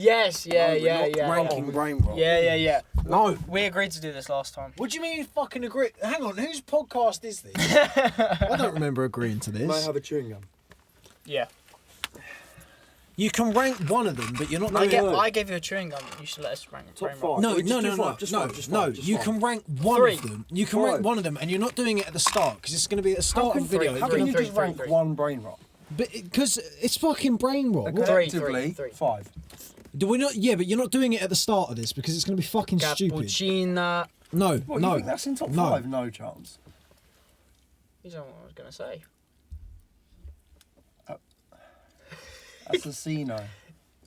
Yes, yeah. Ranking Brainrot. Yeah. No. We agreed to do this last time. What do you mean you fucking agree? Hang on, whose podcast is this? I don't remember agreeing to this. May I have a chewing gum? Yeah. You can rank one of them, but you're not. I gave you a chewing gum. You should let us rank it. Top 5. No. You can rank one of them. You can rank one of them, and you're not doing it at the start because it's going to be at the start of the video. How can you just rank one brain rot? Because it's fucking brain rot. Collectively, 5. Do we not? Yeah, but you're not doing it at the start of this because it's going to be fucking stupid. Cappuccino. No, What, you think that's in top 5? No chance. You know what I was going to say. Assassino.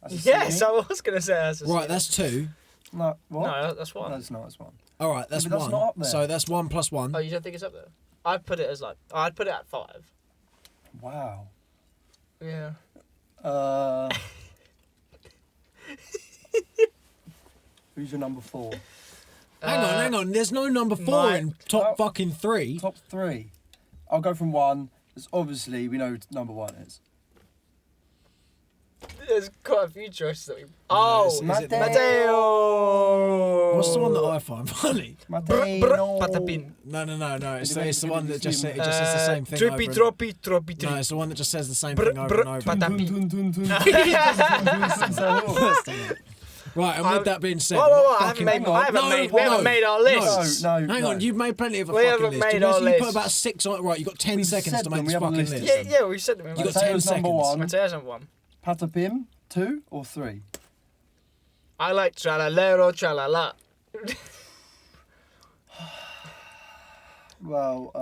Yes, I was going to say assassino. Right, that's 2. No, what? No, that's 1. No, it's not. It's 1. All right, that's 1. That's not up there. So that's 1 plus 1. Oh, you don't think it's up there? I'd put it as I'd put it at 5. Wow. Yeah. Who's your number 4? Hang on. There's no number 4 in top fucking 3. Top 3. I'll go from 1. It's obviously, we know who number 1 is. There's quite a few choices that we... Oh, is it Matteo! What's the one that I find funny? Matteo. Patapin. No. It's the one that just says the same thing over and... Troppi. No, it's the one that just says the same thing over and over. Patapin. Right, and with that being said... Whoa, I haven't made our list. No. Hang on, you've made plenty of a We fucking haven't list. made our You list. put about 6 on... Right, you've got 10 seconds to make this fucking list. Yeah, we said them. You got 10 Matteo's number seconds. 1. Matteo's number 1. Patapim, 2 or 3? I like tralalero, tralala. Well,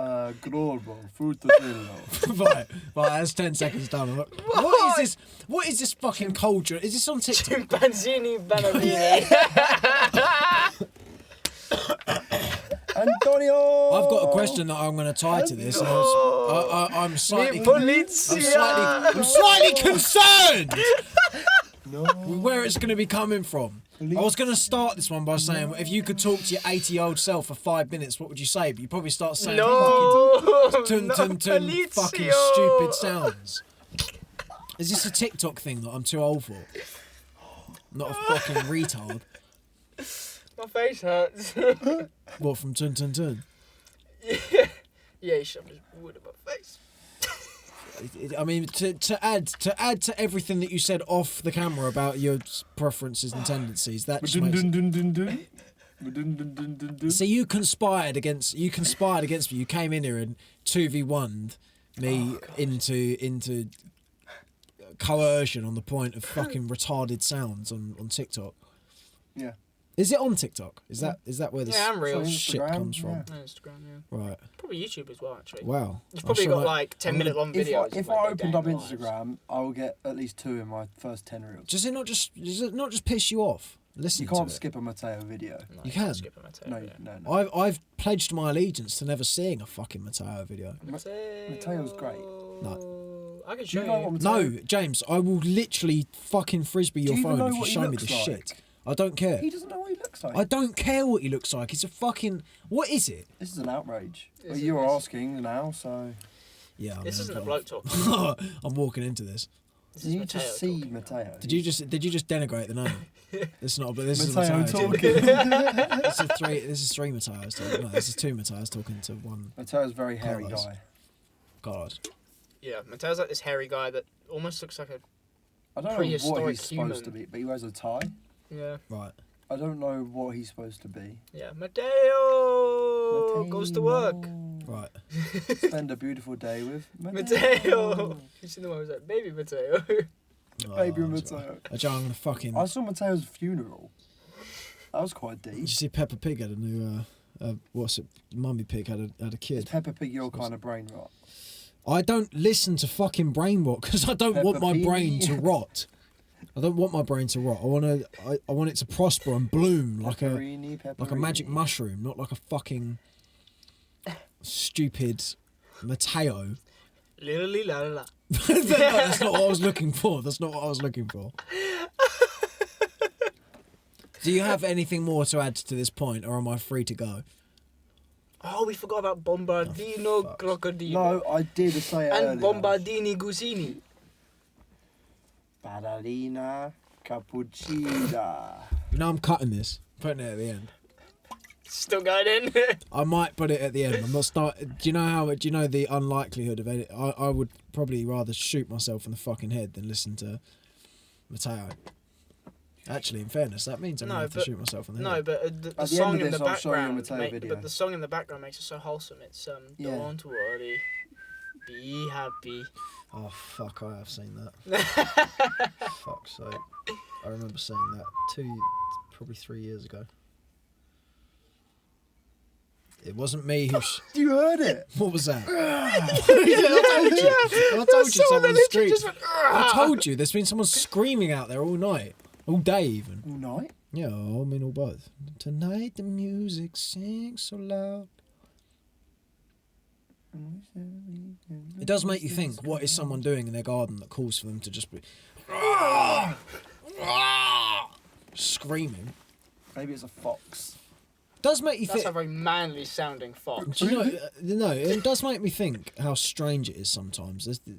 Glorbo, Frutadillo. Right, that's 10 seconds done. What is this fucking culture? Is this on TikTok? Chimpanzini Banabini. Antonio! I've got a question that I'm going to tie to this. And I'm slightly concerned where it's going to be coming from. I was going to start this one by saying, if you could talk to your 80-year-old self for 5 minutes, what would you say? But you probably start saying fucking fucking stupid sounds. Is this a TikTok thing that I'm too old for? Not a fucking retard. My face hurts. What, from Tun Tun Tun? Yeah, he shoved his wood in my face. I mean, to add to everything that you said off the camera about your preferences and tendencies, that just makes it... See, you conspired against me. You came in here and 2v1'd me into coercion on the point of fucking retarded sounds on TikTok. Yeah. Is it on TikTok? Is that where this real. shit comes from? Yeah, Instagram, yeah. Right. Probably YouTube as well, actually. Wow. It's probably got like 10-minute long videos. If I opened up Instagram, I will get at least 2 in my first 10 reels. Does it not just piss you off? Listen, you can't skip a Matteo video. No, you can. Skip a Matteo video. No. I've pledged my allegiance to never seeing a fucking Matteo video. Matteo's great. No. I can show you. No, James, I will literally fucking frisbee your phone if you show me this shit. I don't care. He doesn't know what he looks like. I don't care what he looks like. It's a fucking... What is it? This is an outrage. Well, you were asking now, so... Yeah. This isn't a bloke talk. I'm walking into this. You need to see Matteo. Did you just denigrate the name? This is not. But this Matteo is Matteo talking. This is 3 Matteos talking. No, this is 2 Matteos talking to one. Matteo's a very hairy guy. God. Yeah, Matteo's like this hairy guy that almost looks like a I don't know what he's supposed to be, but he wears a tie. Yeah. Right. I don't know what he's supposed to be. Yeah, Matteo goes to work. Right. Spend a beautiful day with Matteo. You seen the one who was like, baby Matteo? Baby Matteo. I'm gonna fucking... I saw Matteo's funeral. That was quite deep. Did you see Peppa Pig had a new... what's it? Mummy Pig had a kid. Is Peppa Pig your kind of brain rot? I don't listen to fucking brain rot because I don't want my brain to rot. I don't want my brain to rot. I want it to prosper and bloom like a magic mushroom, not like a fucking stupid Matteo. That's not what I was looking for. Do you have anything more to add to this point, or am I free to go? Oh, we forgot about Bombardino Crocodilo. No, I did say it and earlier. Bombardini Gusini. Badalina. Cappuccino. You know I'm cutting this, putting it at the end. Still going in. I might put it at the end. I'm not start. Do you know the unlikelihood of it? I would probably rather shoot myself in the fucking head than listen to Matteo. Actually, in fairness, that means I'm gonna have to shoot myself in the head. No, but the song in the background. But the song in the background makes it so wholesome. It's Don't worry, be happy. Oh fuck! I have seen that. Fuck's sake! I remember seeing that probably 3 years ago. It wasn't me who. You heard it? What was that? I told you someone screamed. I told you there's been someone screaming out there all night, all day even. All night? Yeah, I mean all both. Tonight the music sings so loud. It does make you think, what is someone doing in their garden that calls for them to just be screaming? Maybe it's a fox. Does make you That's think. a very manly sounding fox. Do you know, no, it does make me think how strange it is sometimes. There's the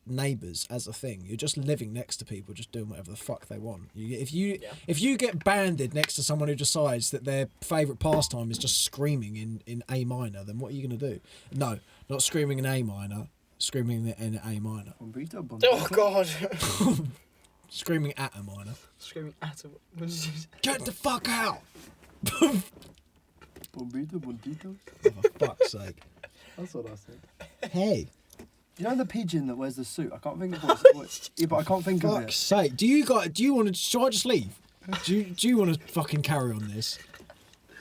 neighbours as a thing. You're just living next to people, just doing whatever the fuck they want. If you get banded next to someone who decides that their favourite pastime is just screaming in A minor, then what are you going to do? No, not screaming in A minor, screaming in A minor. Oh God! Screaming at A minor. Screaming at him. What did you say? Get the fuck out! Bombito, bontito. Oh, for fuck's sake. That's what I said. Hey. You know the pigeon that wears the suit? I can't think of what. Yeah, but I can't think of it. Fuck's sake. Do you want to... Should I just leave? Do you want to fucking carry on this?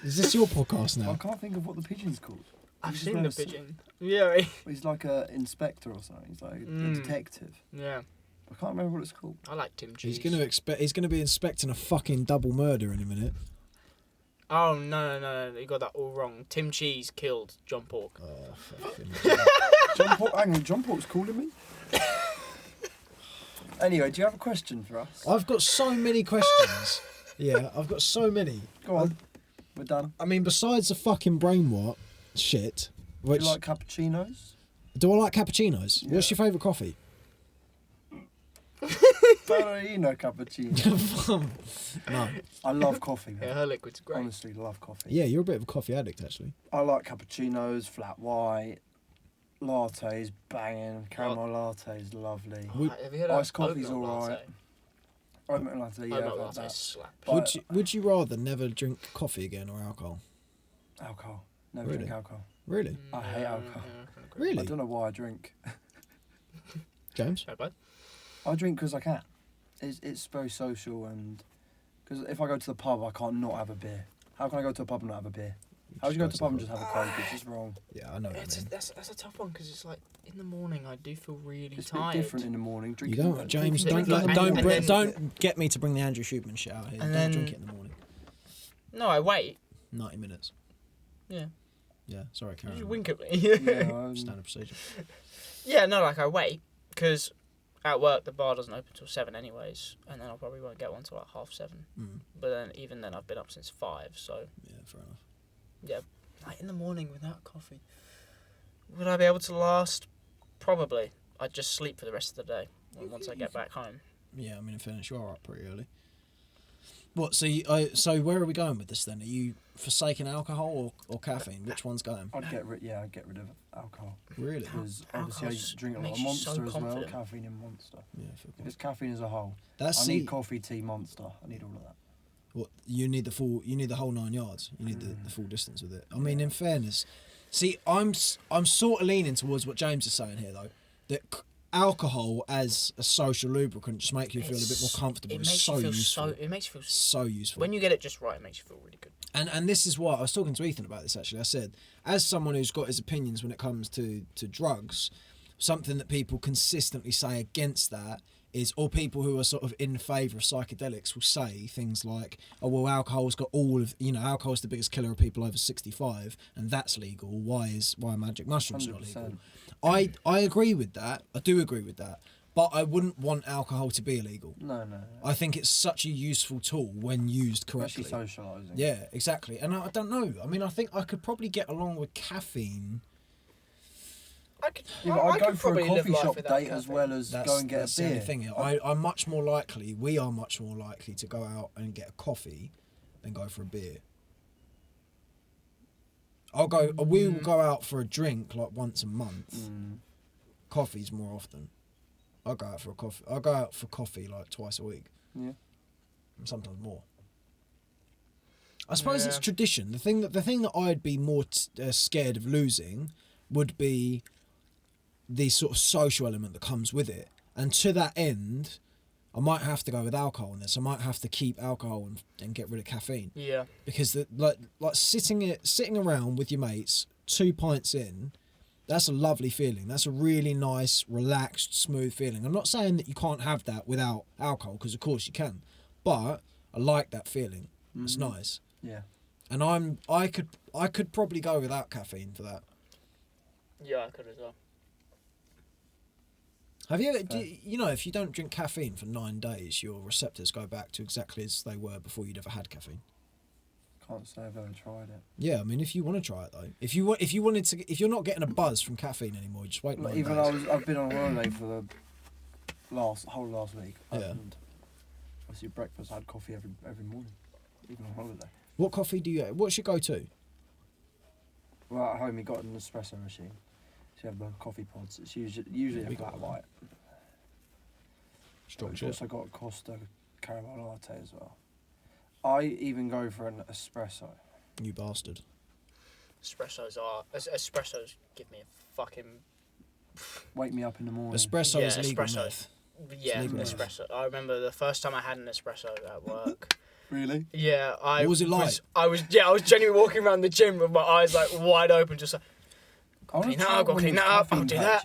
Is this your podcast now? I can't think of what the pigeon's called. I've seen the pigeon. Yeah. He's like an inspector or something. He's like a detective. Yeah. I can't remember what it's called. I like Tim Cheese. He's gonna be inspecting a fucking double murder in a minute. Oh no! You got that all wrong. Tim Cheese killed John Pork. Oh fucking. Hang on, John Pork's calling me. Anyway, do you have a question for us? I've got so many questions. Yeah, I've got so many. Go on. We're done. I mean, besides the fucking brainrot shit, which Do you like cappuccinos? do I like cappuccinos? Yeah. What's your favourite coffee? Ballerina cappuccino. No. I love coffee, man. Yeah, her liquid's great. Honestly, love coffee. Yeah, you're a bit of a coffee addict, actually. I like cappuccinos, flat white, lattes, banging, caramel lattes, lovely. Have you heard Iced of coffee's oat milk alright. latte? Oat milk latte, yeah, Oat I've milk had latte that. slap. But Would you rather never drink coffee again or alcohol? alcohol. Never Really? drink alcohol. Really? I hate alcohol. I Really? don't know why I drink. James? Right, bud. I drink because I can. It's very social, and because if I go to the pub, I can't not have a beer. How can I go to a pub and not have a beer? How would you go to a pub and just have a Coke? It's just wrong. Yeah, I know what you mean. That's a tough one because it's like in the morning I do feel really It's a bit tired. different in the morning. You don't, James. Don't get me to bring the Andrew Huberman shit out here. Don't drink it in the morning. No, I wait. 90 minutes. Yeah. Yeah. Sorry, You Karen. just wink at me. Standard procedure. Yeah, no, like I wait because at work the bar doesn't open till 7 anyways, and then I probably won't get one till like 7:30. But then even then I've been up since 5, so Yeah, fair enough. yeah, like in the morning without coffee, would I be able to last? Probably. I'd just sleep for the rest of the day once I get back home. Yeah, I mean, in fairness, you are up pretty early. What? So, so where are we going with this then? Are you forsaking alcohol or caffeine? Which one's going? I'd get rid of alcohol. Really? Because obviously I Alcohol's drink a lot makes of you so Monster as well. confident. Caffeine in Monster. Yeah, I feel If it's caffeine as a whole, That's I need coffee, tea, Monster. I need all of that. What you need the whole 9 yards. You need the full distance with it. I mean, in fairness, see, I'm sort of leaning towards what James is saying here though. That alcohol as a social lubricant just makes you feel a bit more comfortable. It's so useful. It makes you feel So useful. When you get it just right, it makes you feel really good. And this is what I was talking to Ethan about this actually. I said, as someone who's got his opinions when it comes to drugs, something that people consistently say against that is, or people who are sort of in favour of psychedelics will say things like, oh well, alcohol's got all of, alcohol's the biggest killer of people over 65 and that's legal. Why are magic mushrooms not legal? 100%. I agree with that. I do agree with that. But I wouldn't want alcohol to be illegal. No. I think it's such a useful tool when used correctly. Especially socialising. Yeah, exactly. And I don't know. I mean, I think I could probably get along with caffeine. Yeah, but I'd go for a coffee shop date as well as go and get a beer. That's the only thing. I'm much more likely, we are much more likely to go out and get a coffee than go for a beer. We will go out for a drink like once a month. Coffee's more often. I'll go out for coffee like twice a week. Yeah. Sometimes more. I suppose it's tradition. The thing that I'd be more scared of losing would be the sort of social element that comes with it. And to that end, I might have to go with alcohol in this. I might have to keep alcohol and get rid of caffeine. Yeah. Because like sitting around with your mates, 2 pints in, that's a lovely feeling. That's a really nice, relaxed, smooth feeling. I'm not saying that you can't have that without alcohol, because of course you can. But I like that feeling. It's nice. Yeah. And I could probably go without caffeine for that. Yeah, I could as well. Have you ever, if you don't drink caffeine for 9 days, your receptors go back to exactly as they were before you'd ever had caffeine? Can't say I've ever tried it. Yeah, I mean, if you want to try it though, if you're not getting a buzz from caffeine anymore, just wait 9 days. I've been on holiday for the whole last week. Yeah. And obviously breakfast, I had coffee every morning, even on holiday. What coffee do you? What's your go-to? Well, at home, we got an espresso machine. So you have the coffee pods. It's usually a flat white. Strong I've shot. also got a Costa caramel latte as well. I even go for an espresso. You bastard. Espressos give me a fucking... Wake me up in the morning. Espresso is legal espresso. meth. Yeah, legal espresso. I remember the first time I had an espresso at work. Really? What Yeah, was it like? I was genuinely walking around the gym with my eyes like wide open, just like, Clean that up, I'll do that.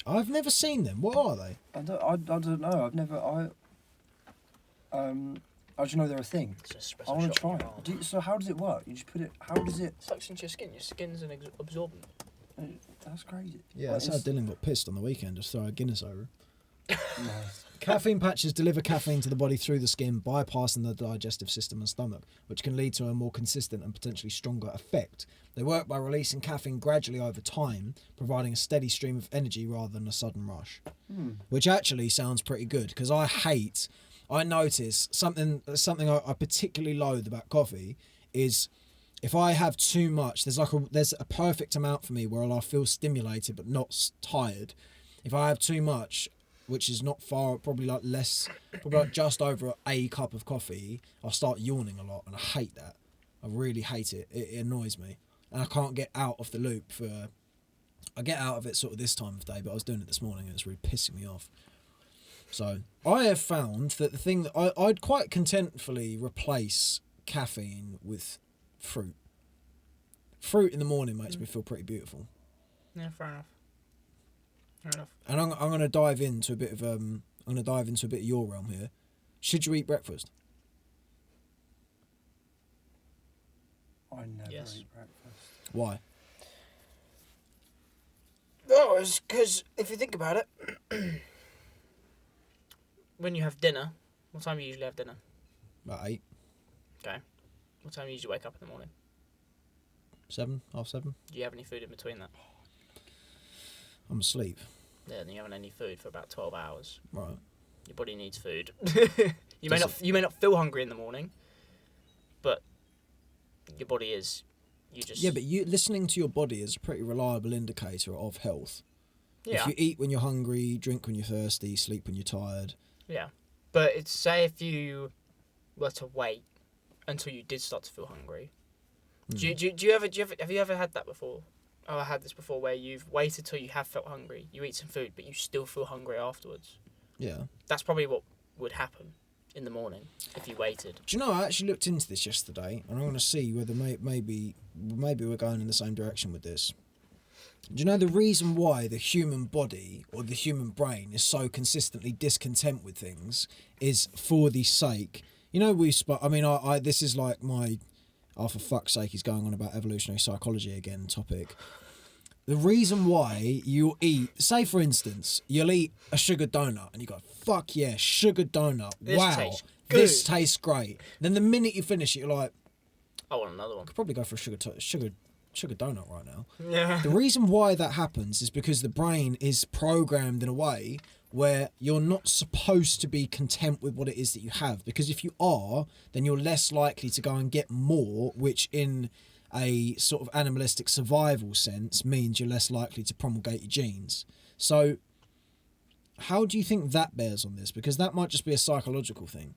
I've never seen them. What are they? I don't know. I've never. I just know they're a thing. It's an espresso I want shot to try in it. your arm. So how does it work? You just put it. How does it? Sucks into your skin. Your skin's an absorbent. That's crazy. Yeah, that's how Dylan got pissed on the weekend. Just throw a Guinness over him. Nice. Caffeine patches deliver caffeine to the body through the skin, bypassing the digestive system and stomach, which can lead to a more consistent and potentially stronger effect. They work by releasing caffeine gradually over time, providing a steady stream of energy rather than a sudden rush. Which actually sounds pretty good, because I notice something I particularly loathe about coffee is if I have too much, there's a perfect amount for me where I'll feel stimulated but not tired. If I have too much, which is not far, probably like just over a cup of coffee, I'll start yawning a lot, and I hate that. I really hate it. It annoys me, and I can't get out of the loop I get out of it sort of this time of day, but I was doing it this morning and it's really pissing me off. So I have found that the thing that I'd quite contentfully replace caffeine with fruit. Fruit in the morning makes me feel pretty beautiful. Yeah, fair enough. And I'm going to dive into a bit of your realm here. Should you eat breakfast? I never Yes. eat breakfast. Why? No, it's because if you think about it, when you have dinner, what time do you usually have dinner? About 8, Okay. What time do you usually wake up in the morning? 7, half 7. Do you have any food in between that? I'm asleep. Yeah, then you haven't any food for about 12 hours. Right. Your body needs food. You may not feel hungry in the morning, but your body is. Yeah, but listening to your body is a pretty reliable indicator of health. Yeah. If you eat when you're hungry, drink when you're thirsty, sleep when you're tired. Yeah, but say if you were to wait until you did start to feel hungry. Do you ever had that before? Oh, I had this before where you've waited till you have felt hungry, you eat some food, but you still feel hungry afterwards. Yeah. That's probably what would happen in the morning if you waited. Do you know, I actually looked into this yesterday, and I want to see whether maybe we're going in the same direction with this. Do you know the reason why the human body or the human brain is so consistently discontent with things is for the sake... You know, this is like my... Oh, for fuck's sake, he's going on about evolutionary psychology again topic. The reason why you eat... Say, for instance, you'll eat a sugared donut, and you go, fuck yeah, sugared donut. This tastes great. Then the minute you finish it, you're like... I want another one. Could probably go for a sugared sugar donut right now. Yeah. The reason why that happens is because the brain is programmed in a way where you're not supposed to be content with what it is that you have. Because if you are, then you're less likely to go and get more, which in a sort of animalistic survival sense means you're less likely to promulgate your genes. So how do you think that bears on this? Because that might just be a psychological thing.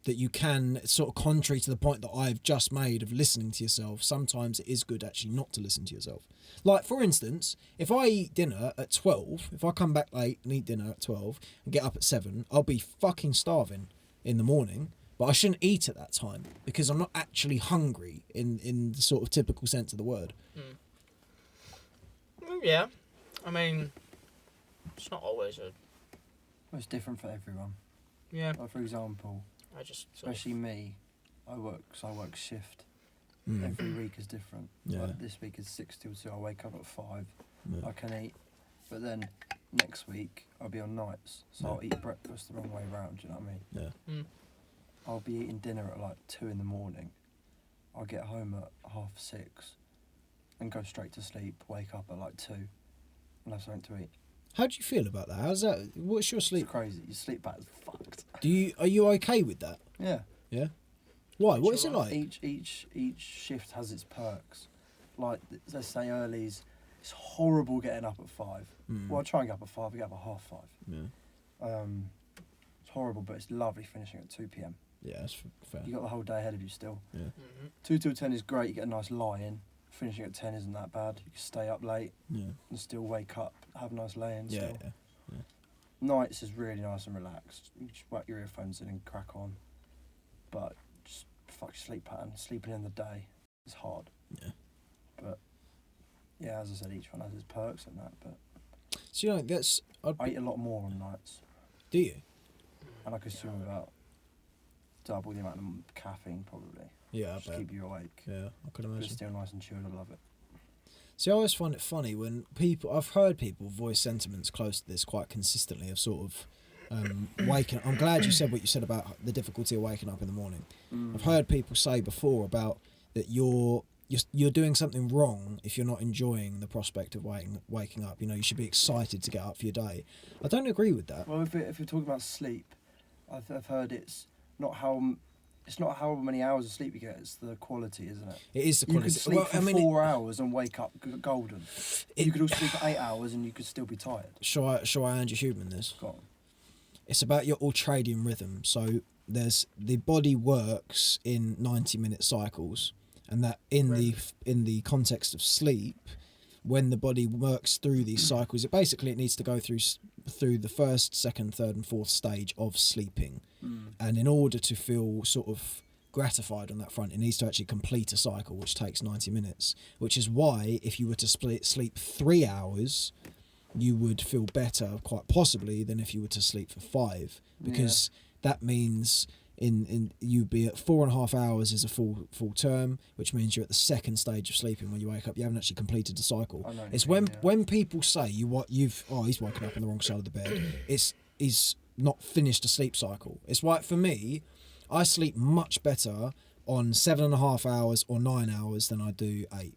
That you can, sort of contrary to the point that I've just made of listening to yourself, sometimes it is good actually not to listen to yourself. Like, for instance, if I eat dinner at 12, if I come back late and eat dinner at 12 and get up at 7, I'll be fucking starving in the morning, but I shouldn't eat at that time because I'm not actually hungry in the sort of typical sense of the word. Yeah. I mean, it's not always a... Well, it's different for everyone. Yeah. Like, for example, I just... especially me, I work shift. Mm. Every week is different. Yeah. Like, this week is 6 till 2. I wake up at 5. Yeah. I can eat. But then next week, I'll be on nights. So I'll eat breakfast the wrong way round, do you know what I mean? Yeah. I'll be eating dinner at like 2 in the morning. I'll get home at 6:30 and go straight to sleep, wake up at like 2 and have something to eat. How do you feel about that? How's that? What's your sleep? It's crazy. Your sleep patterns fucked. Are you okay with that? Yeah. Yeah. Why? What is it like? Each shift has its perks. Like, let's say early's, it's horrible getting up at 5. Well, I try and get up at 5. I get up at 5:30. Yeah. It's horrible, but it's lovely finishing at 2 p.m. Yeah, that's fair. You got the whole day ahead of you still. Yeah. 2 till 10 is great. You get a nice lie-in. Finishing at 10 isn't that bad. You can stay up late Yeah. and still wake up, have a nice lay-in. Yeah. Still. Yeah. Nights is really nice and relaxed. You just whack your earphones in and crack on. But just fuck your sleep pattern. Sleeping in the day is hard. Yeah. But yeah, as I said, each one has its perks and that. But So, you know, that's... I eat a lot more on nights. Do you? And I consume about double the amount of caffeine probably. Yeah, I Just bet. keep you awake. Yeah, I could But imagine. it's still nice and chilled. I love it. See, I always find it funny when I've heard people voice sentiments close to this quite consistently of sort of waking. I'm glad you said what you said about the difficulty of waking up in the morning. I've heard people say before about that you're doing something wrong if you're not enjoying the prospect of waking up. You know, you should be excited to get up for your day. I don't agree with that. Well, if you're talking about sleep, I've heard it's not how many hours of sleep you get, it's the quality, isn't it? It is the You quality. could sleep for 4 hours and wake up golden. You could also sleep for 8 hours and you could still be tired. Shall I Andrew Huberman this? Go on. It's about your ultradian rhythm. So the body works in 90-minute cycles, and that in the context of sleep, when the body works through these cycles, it needs to go through the first, second, third, and fourth stage of sleeping, and in order to feel sort of gratified on that front, it needs to actually complete a cycle, which takes 90 minutes. Which is why if you were to sleep 3 hours, you would feel better, quite possibly, than if you were to sleep for 5, because that means in you'd be at 4.5 hours is a full term, which means you're at the second stage of sleeping when you wake up. You haven't actually completed the cycle. It's when people say he's woken up on the wrong side of the bed. He's not finished a sleep cycle. It's like, for me, I sleep much better on 7.5 hours or 9 hours than I do 8.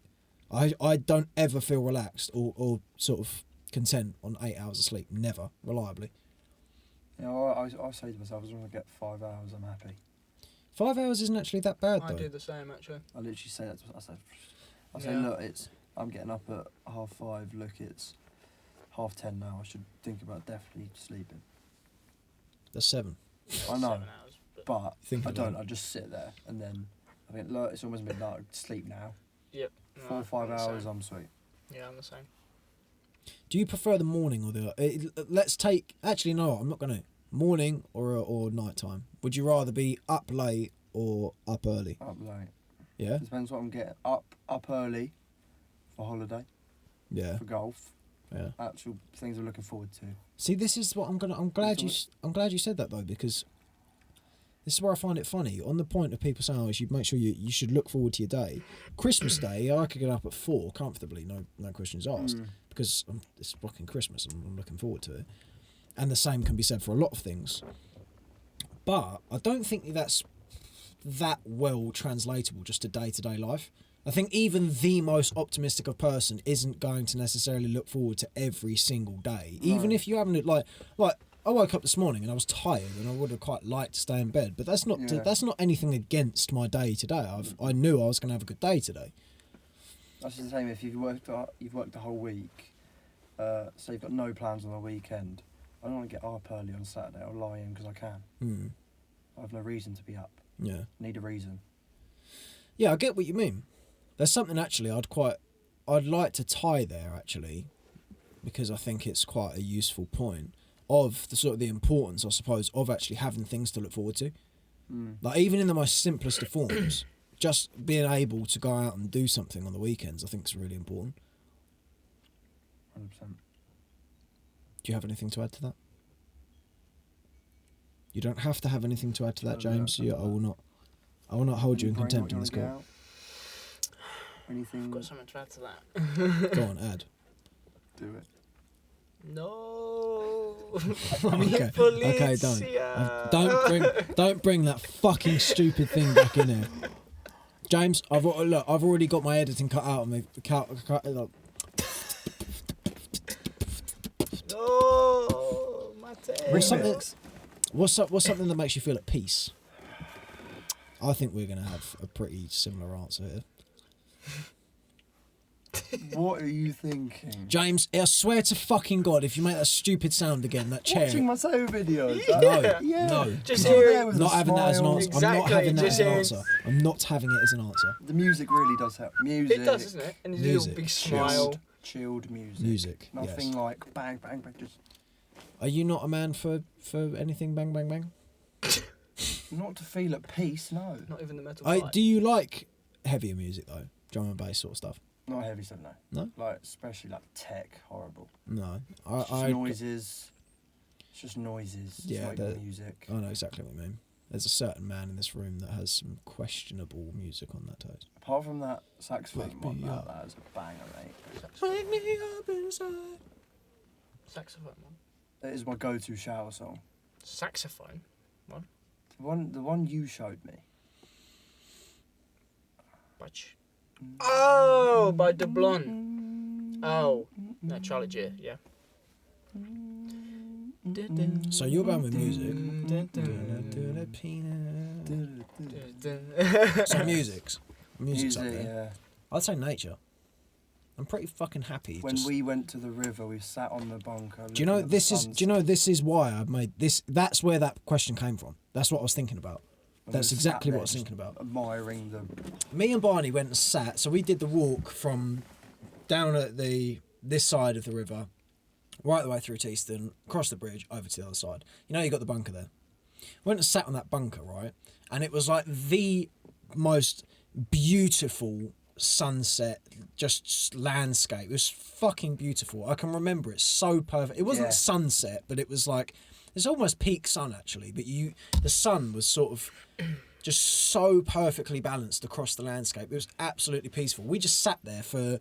I don't ever feel relaxed or sort of content on 8 hours of sleep. Never, reliably. You know, I say to myself, as long as I get 5 hours, I'm happy. 5 hours isn't actually that bad, though. I do the same, actually. I literally say that. I say, look, I'm getting up at 5:30. Look, it's 10:30 now. I should think about definitely sleeping. That's 7. I know, 7 hours, but Think I about don't. it. I just sit there and then I think, look, it's almost midnight. Sleep now. Yep. 4 or 5 hours, I'm sweet. Yeah, I'm the same. Do you prefer the morning or the... let's take... Actually, no, I'm not going to. Morning or night time? Would you rather be up late or up early? Up late. Yeah? Depends what I'm getting. Up early for holiday, Yeah. for golf. Yeah. Actual things I'm looking forward to. See, this is what I'm glad you said that, though, because this is where I find it funny. On the point of people saying, you should make sure you should look forward to your day. Christmas Day, I could get up at 4 comfortably, no questions asked, because it's fucking Christmas and I'm looking forward to it. And the same can be said for a lot of things. But I don't think that's that well translatable just to day-to-day life. I think even the most optimistic of person isn't going to necessarily look forward to every single day. No. Even if you haven't like I woke up this morning and I was tired and I would have quite liked to stay in bed, but that's not anything against my day today. I knew I was going to have a good day today. That's the same if you've worked the whole week, so you've got no plans on the weekend. I don't want to get up early on Saturday. I'll lie in because I can. I have no reason to be up. Yeah. Need a reason. Yeah, I get what you mean. There's something actually I'd like to tie there actually, because I think it's quite a useful point of the sort of the importance, I suppose, of actually having things to look forward to. Like even in the most simplest of forms, just being able to go out and do something on the weekends, I think is really important. 100%. Do you have anything to add to that? You don't have to have anything to add to that, James. I will not hold you in contempt in this court. Anything? I've got something to add to that. Go on, add. Do it. No. Okay, don't bring that fucking stupid thing back in here. James, I've already got my editing cut out of me. No, my tail. What's something that makes you feel at peace? I think we're gonna have a pretty similar answer here. What are you thinking? James, I swear to fucking God, if you make that stupid sound again, that chair. Watching my solo videos. No. Just not having that as an answer. Exactly, I'm not having that as an just answer. I'm not having it as an answer. The music really does help. Music. It does, doesn't it? And his little big smile. Chilled music. Music. Nothing yes. like bang, bang, bang. Just. Are you not a man for anything bang, bang, bang? Not to feel at peace, no. Not even the metal. Do you like heavier music though? Drum and bass sort of stuff? Not heavy stuff, no. No? Like, especially like tech, horrible. No. Noises. It's just noises. Yeah, it's not music. I know exactly what you mean. There's a certain man in this room that has some questionable music on that taste. Apart from that saxophone one, that is a banger, mate. Wake me up inside. Saxophone one. That is my go-to shower song. Saxophone one. The one you showed me. Which? Oh, by De Blonde. Oh, no, Charlie G. Yeah. So you're bad with music. So music's up there. Yeah. I'd say nature. I'm pretty fucking happy. When we went to the river, we sat on the bunker. Do you know this is? Do you know this is why I made this? That's where that question came from. That's what I was thinking about. That's exactly what I was thinking about. Admiring the. Me and Barney went and sat. So we did the walk from down at this side of the river, right the way through Teeston, across the bridge, over to the other side. You know, you got the bunker there. Went and sat on that bunker, right? And it was like the most beautiful sunset, just landscape. It was fucking beautiful. I can remember it so perfect. It wasn't sunset, but it was like it's almost peak sun actually. But the sun was sort of just so perfectly balanced across the landscape. It was absolutely peaceful. We just sat there for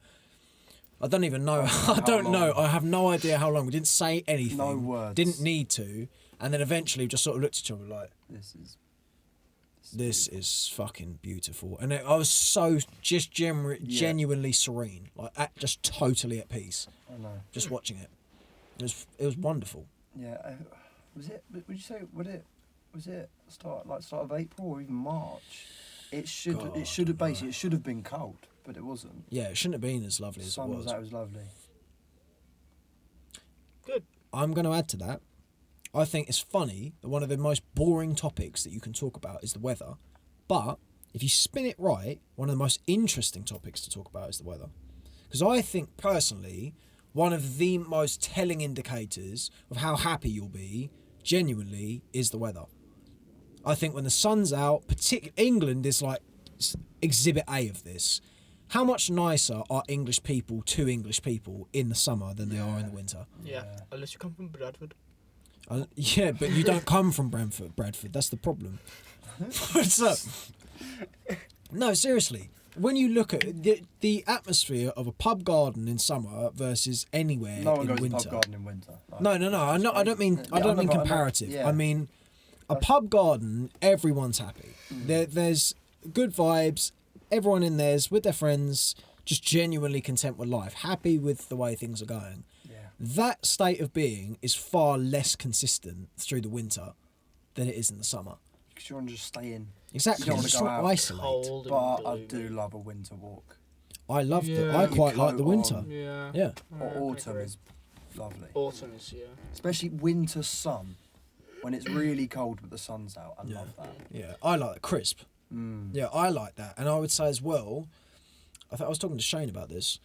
I don't even know. I don't know. I have no idea how long. We didn't say anything. No words. Didn't need to. And then eventually just sort of looked at each other like, this is fucking beautiful. And I was so just genuinely serene. Like just totally at peace. I know. Just watching it. It was wonderful. Yeah. Was it, would you say, was it start of April or even March? It should have been cold, but it wasn't. Yeah, it shouldn't have been as lovely as it was. That was lovely. Good. I'm going to add to that. I think it's funny that one of the most boring topics that you can talk about is the weather. But if you spin it right, one of the most interesting topics to talk about is the weather. Because I think, personally, one of the most telling indicators of how happy you'll be, genuinely, is the weather. I think when the sun's out, England is like exhibit A of this. How much nicer are English people to English people in the summer than they are in the winter? Yeah, unless you come from Bradford. Yeah, but you don't come from Bradford. That's the problem. What's up? No, seriously. When you look at the atmosphere of a pub garden in summer versus anywhere in winter. No one goes to pub garden in winter. Like, No. I don't mean comparative. I mean a pub garden. Everyone's happy. There's good vibes. everyone in there's with their friends, just genuinely content with life, happy with the way things are going. Yeah. That state of being is far less consistent through the winter than it is in the summer. Because you want to just stay in. Exactly, You don't you want just to go want to out. isolate. Cold and But I gloomy. do love a winter walk. I love Yeah. I quite Your like the coat winter. on. Yeah. Yeah. Or I autumn agree. is lovely. Autumn is, yeah. Especially winter sun. When it's really cold but the sun's out. I love that. Yeah, I like it. Crisp. Mm. Yeah, I like that. And I would say as well, I was talking to Shane about this,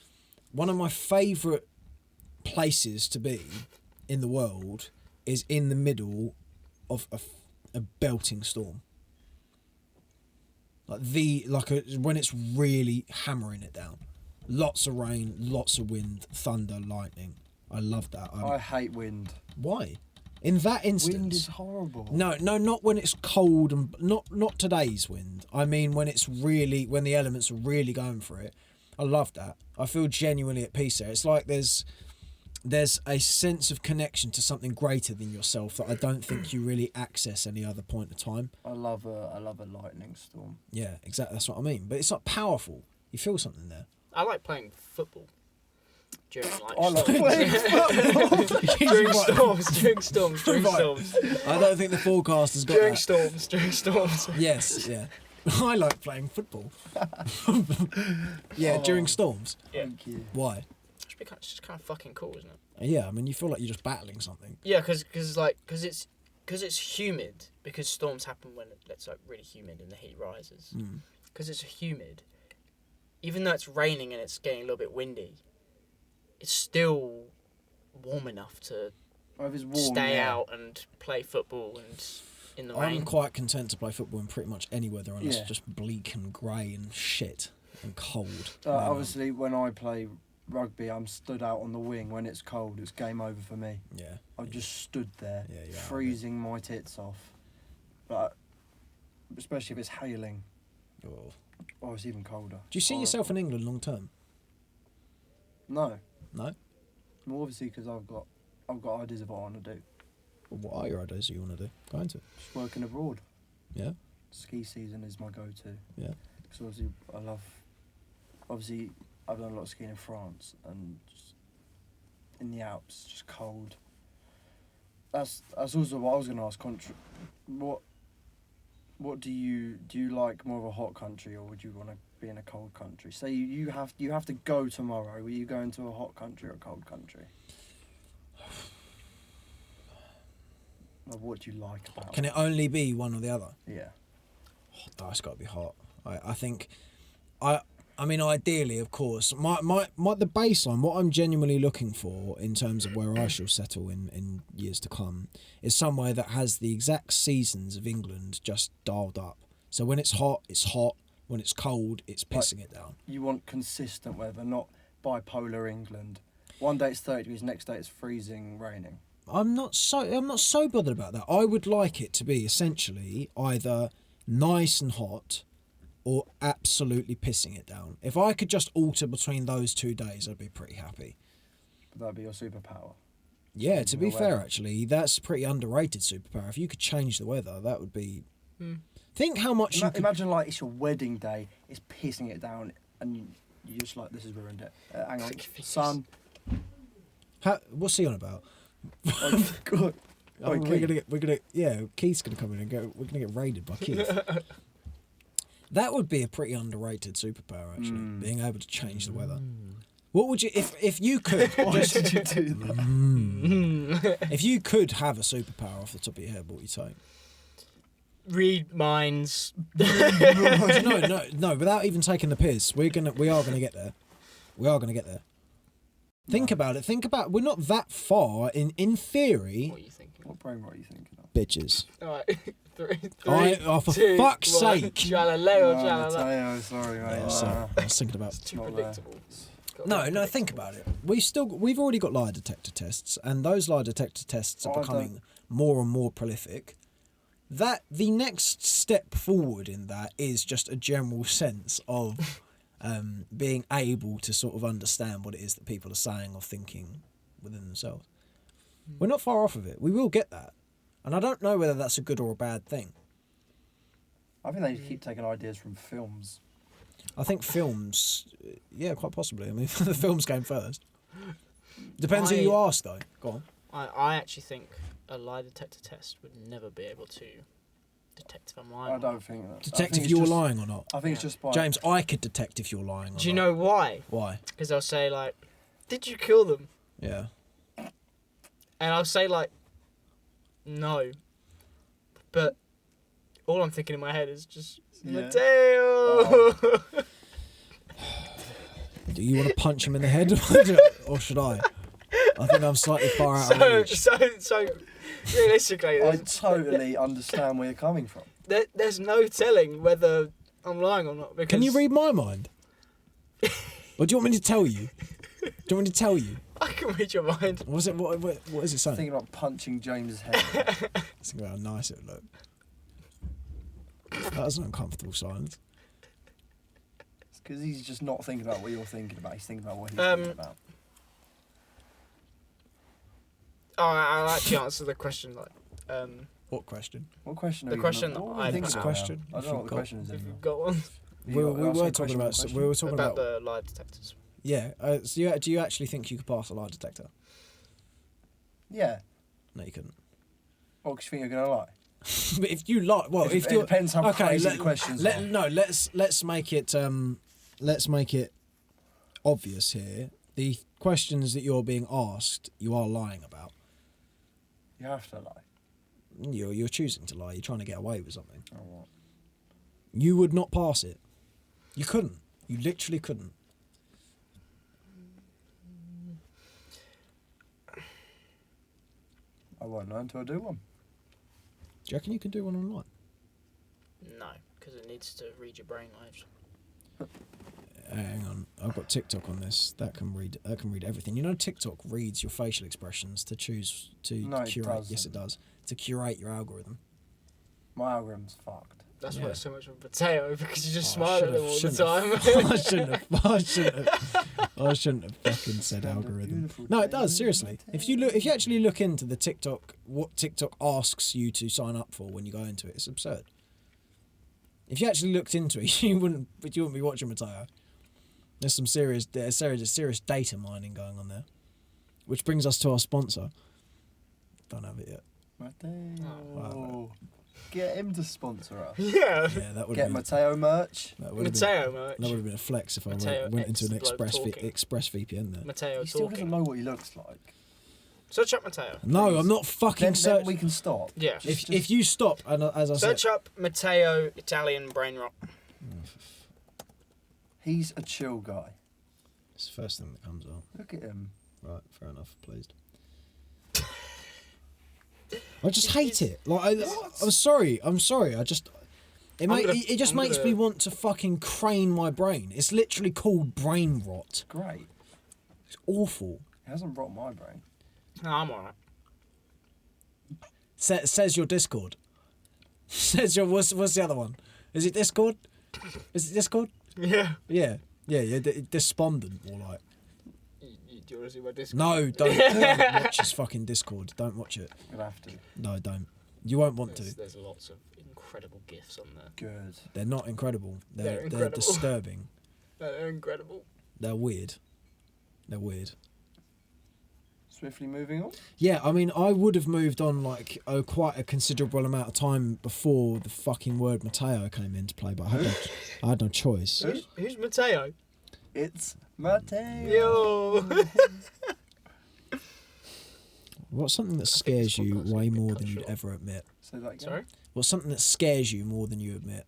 one of my favourite places to be in the world is in the middle of a belting storm. When it's really hammering it down. Lots of rain, lots of wind, thunder, lightning. I love that. I hate wind. Why? In that instance, Wind is horrible. No, not when it's cold and not today's wind. I mean when the elements are really going for it. I love that. I feel genuinely at peace there. It's like there's a sense of connection to something greater than yourself that I don't think you really access any other point of time. I love a lightning storm. Yeah, exactly. That's what I mean. But it's not powerful. You feel something there. I like playing football. During like I like storms. playing football. during storms. I don't think the forecast has got During that. during storms. Yes, yeah. I like playing football. Yeah, during storms. Yeah. Thank you. Why? It's just kind of fucking cool, isn't it? Yeah, I mean, you feel like you're just battling something. Yeah, because it's humid. Because storms happen when it's like really humid and the heat rises. Because it's humid. Even though it's raining and it's getting a little bit windy, it's still warm enough to Oh, if it's warm, stay yeah. out and play football and in the rain. I'm quite content to play football in pretty much any weather unless Yeah. it's just bleak and grey and shit and cold. Obviously, when I play rugby, I'm stood out on the wing. When it's cold, it's game over for me. Yeah. I've just stood there, Yeah, freezing my tits off. But especially if it's hailing, Oh. or it's even colder. Do you see yourself in England long term? No. No? Well, obviously, because I've got ideas of what I want to do. Well, what are your ideas you want to do? Go into it. Just working abroad. Yeah? Ski season is my go-to. Yeah. Because obviously, I've done a lot of skiing in France and just in the Alps, just cold. That's also what I was going to ask. What do you like more of a hot country, or would you want to be in a cold country? Say you have to go tomorrow. Will you go into a hot country or a cold country? Like, what do you like about Can it only be one or the other? Yeah. Oh, it's got to be hot. I think, I mean, ideally, of course, the baseline, what I'm genuinely looking for in terms of where I shall settle in years to come, is somewhere that has the exact seasons of England just dialed up. So when it's hot, it's hot. When it's cold, it's pissing it down. You want consistent weather, not bipolar England. One day it's 30 degrees, next day it's freezing, raining. I'm not so bothered about that. I would like it to be essentially either nice and hot or absolutely pissing it down. If I could just alter between those 2 days, I'd be pretty happy. But that'd be your superpower. Yeah, to be the fair, weather. actually, that's a pretty underrated superpower. If you could change the weather, that would be... Think how much you could... Imagine like it's your wedding day, it's pissing it down, and you're just like, this has ruined it. Hang on, sun. What's he on about? Oh, God. Oh, Keith's gonna come in and go. We're gonna get raided by Keith. That would be a pretty underrated superpower, actually, being able to change the weather. What would you, if you could? Why did you do that? If you could have a superpower off the top of your head, what would you take? Read minds. No. Without even taking the piss, we are gonna get there. We are gonna get there. Think about it. We're not that far in theory. What are you thinking? What Brainrot are you thinking of? Bitches. Alright, three, For two, fuck's one. sake. Jalaleo, Oh, jalala. Mateo, sorry, mate. I was thinking about. Too Not predictable. No, think about it. We've already got lie detector tests, and those lie detector tests are becoming more and more prolific. That the next step forward in that is just a general sense of being able to sort of understand what it is that people are saying or thinking within themselves. We're not far off of it. We will get that. And I don't know whether that's a good or a bad thing. I think they keep taking ideas from films. I think films, yeah, quite possibly. I mean, the films came first. Depends who you ask, though. Go on. I actually think a lie detector test would never be able to detect if I'm lying. I don't think that. Detect if you're lying or not. I think it's just by... James, I could detect if you're lying or not. Do you know why? Why? Because I'll say, like, did you kill them? Yeah. And I'll say, like, no. But all I'm thinking in my head is just, Mateo! Oh. Do you want to punch him in the head? Or should I? I think I'm slightly far out of reach. So realistically... I totally understand where you're coming from. There's no telling whether I'm lying or not. Because Can you read my mind? Or do you want me to tell you? Do you want me to tell you? I can read your mind. What is it? What is it saying? Thinking about punching James's head. Think about how nice it would look. That was an uncomfortable silence. It's because he's just not thinking about what you're thinking about. He's thinking about what he's thinking about. Oh, I'll actually answer the question. Like, What question? What question? The question I think it's a question. I don't know what the question is if anymore. you've got one. We were talking about the lie detectors. Yeah. So do you actually think you could pass a lie detector? Yeah. No, you couldn't. Well, because you think you're going to lie. But if you lie, well, it depends how crazy the questions are. No, let's make it obvious here. The questions that you're being asked, you are lying about. You have to lie. You're choosing to lie. You're trying to get away with something. Oh, what? You would not pass it. You couldn't. You literally couldn't. I won't know until I do one. Do you reckon you can do one online? No, because it needs to read your brainwaves. Hang on, I've got TikTok on this. That can read everything. You know, TikTok reads your facial expressions to choose to curate. It doesn't. Yes, it does. To curate your algorithm. My algorithm's fucked. That's Yeah. why it's so much of a potato, because you just Oh, smile at them all the time. I shouldn't have fucking said algorithm. No, it does, seriously. If you actually look into the TikTok, what TikTok asks you to sign up for when you go into it, it's absurd. If you actually looked into it, you wouldn't be watching Mateo. There's some serious data mining going on there. Which brings us to our sponsor. Don't have it yet. Mateo. Wow. Get him to sponsor us. Yeah. Yeah, that would Get Mateo merch. Mateo merch. That would have been a flex if Mateo I went into an X bloke talking. Express VPN there. Mateo He still talking. doesn't know what he looks like. Search up Mateo. No, I'm not fucking Then searching. we can stop. Yeah. If you stop, and as I said, Search up Mateo Italian Brainrot. He's a chill guy. it's the first thing that comes up. Look at him. Right, fair enough. Pleased. I just hate it. Like, I'm sorry. I just. It just makes me want to fucking crane my brain. It's literally called brain rot. Great. It's awful. It hasn't rot my brain. No, I'm alright. Says your Discord. Says your what's the other one? Is it Discord? Is it Discord? Yeah. Yeah. Despondent, more like. Do you want to see my Discord? No, don't watch his fucking Discord. Don't watch it. You'll have to. No, don't. You won't want to. There's lots of incredible gifs on there. Good. They're not incredible. They're incredible. disturbing. They're incredible. They're weird. They're weird. Swiftly moving on. Yeah, I mean, I would have moved on like quite a considerable amount of time before the fucking word Mateo came into play, but I had no choice. Who's Mateo? It's Mateo. Yo. What's something that scares you way more than you'd ever admit? Say that again. Sorry? What's something that scares you more than you admit?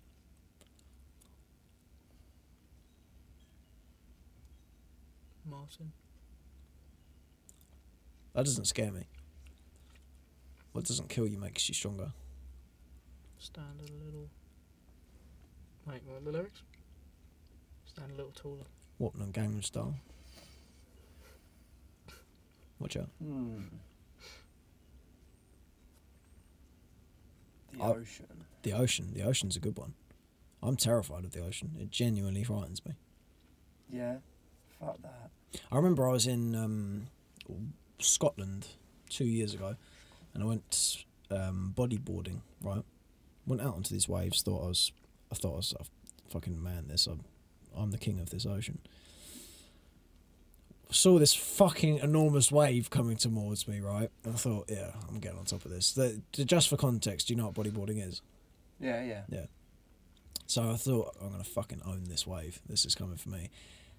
Martin. That doesn't scare me. What doesn't kill you makes you stronger. Stand a little. Wait, what are the lyrics? Stand a little taller. What, no Gangnam Style? Watch out. The ocean. The ocean. The ocean's a good one. I'm terrified of the ocean. It genuinely frightens me. Yeah. Fuck that. I remember I was in Scotland 2 years ago, and I went bodyboarding. Right, went out onto these waves. I thought I was a fucking man. I'm the king of this ocean. Saw this fucking enormous wave coming towards me, right? And I thought, yeah, I'm getting on top of this. Just for context, do you know what bodyboarding is? Yeah. So I thought, I'm going to fucking own this wave. This is coming for me.